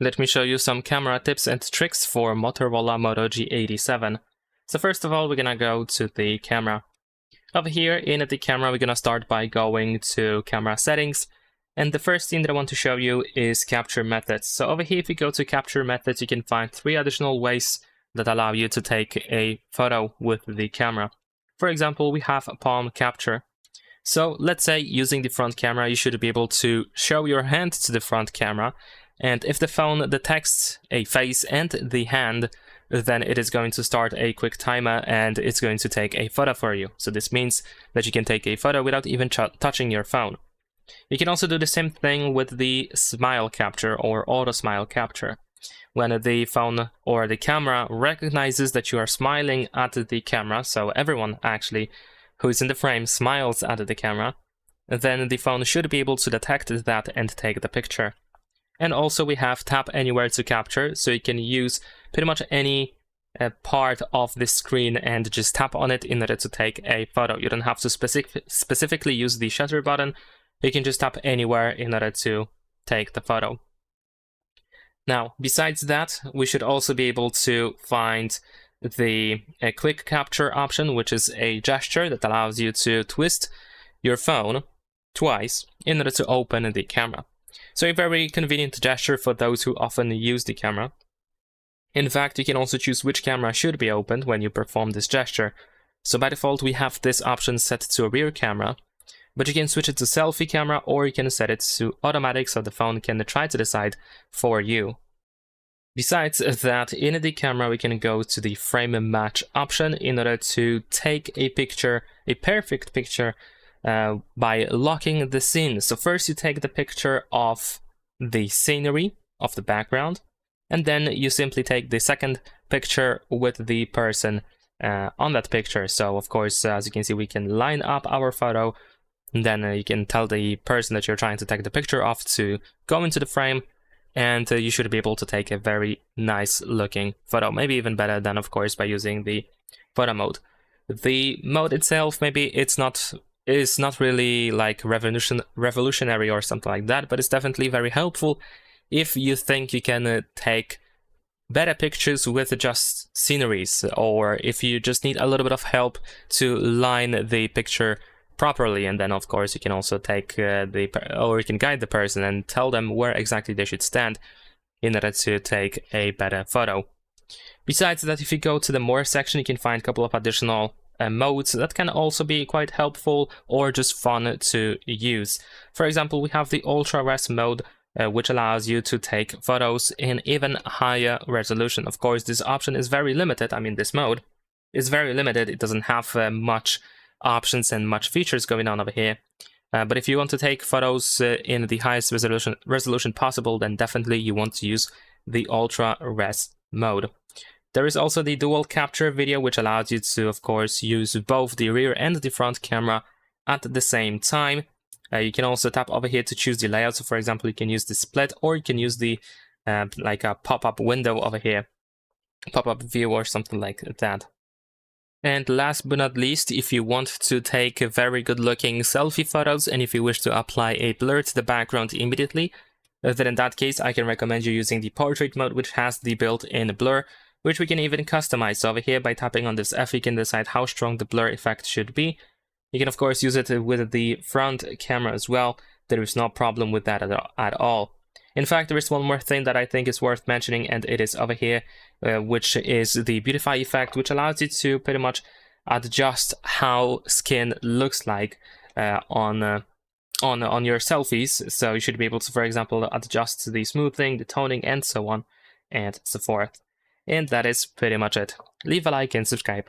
Let me show you some camera tips and tricks for Motorola Moto G87. So first of all, we're gonna go to the camera. Over here in the camera, we're gonna start by going to camera settings. And the first thing that I want to show you is capture methods. So over here, if you go to capture methods, you can find 3 additional ways that allow you to take a photo with the camera. For example, we have palm capture. So let's say using the front camera, you should be able to show your hand to the front camera. And if the phone detects a face and the hand, then it is going to start a quick timer and it's going to take a photo for you. So this means that you can take a photo without even touching your phone. You can also do the same thing with the smile capture or auto smile capture. When the phone or the camera recognizes that you are smiling at the camera, so everyone actually who is in the frame smiles at the camera, then the phone should be able to detect that and take the picture. And also we have tap anywhere to capture, so you can use pretty much any part of the screen and just tap on it in order to take a photo. You don't have to specifically use the shutter button, you can just tap anywhere in order to take the photo. Now, besides that, we should also be able to find the quick capture option, which is a gesture that allows you to twist your phone twice in order to open the camera. So a very convenient gesture for those who often use the camera. In fact, you can also choose which camera should be opened when you perform this gesture. So by default, we have this option set to a rear camera, but you can switch it to selfie camera or you can set it to automatic so the phone can try to decide for you. Besides that, in the camera, we can go to the frame match option in order to take a picture, a perfect picture, by locking the scene. So first you take the picture of the scenery, of the background, and then you simply take the second picture with the person on that picture. So of course, as you can see, we can line up our photo, and then you can tell the person that you're trying to take the picture of to go into the frame, and you should be able to take a very nice looking photo, maybe even better than, of course, by using the photo mode. The mode itself, maybe it's not really like revolutionary or something like that, but it's definitely very helpful if you think you can take better pictures with just sceneries, or if you just need a little bit of help to line the picture properly. And then of course you can also take or you can guide the person and tell them where exactly they should stand in order to take a better photo. Besides that, if you go to the more section, you can find a couple of additional modes that can also be quite helpful or just fun to use. For example, we have the ultra res mode, which allows you to take photos in even higher resolution. Of course, this option is very limited. I mean, this mode is very limited. It doesn't have much options and much features going on over here. But if you want to take photos in the highest resolution possible, then definitely you want to use the ultra res mode. There is also the dual capture video, which allows you to, of course, use both the rear and the front camera at the same time. You can also tap over here to choose the layout. So for example, you can use the split, or you can use the like a pop-up window over here, pop-up view or something like that. And last but not least, if you want to take very good looking selfie photos and if you wish to apply a blur to the background immediately, then in that case, I can recommend you using the portrait mode, which has the built-in blur, which we can even customize. So over here, by tapping on this F, you can decide how strong the blur effect should be. You can of course use it with the front camera as well. There is no problem with that at all. In fact, there is one more thing that I think is worth mentioning, and it is over here, which is the beautify effect, which allows you to pretty much adjust how skin looks like on your selfies. So you should be able to, for example, adjust the smoothing, the toning, and so on and so forth. And that is pretty much it. Leave a like and subscribe.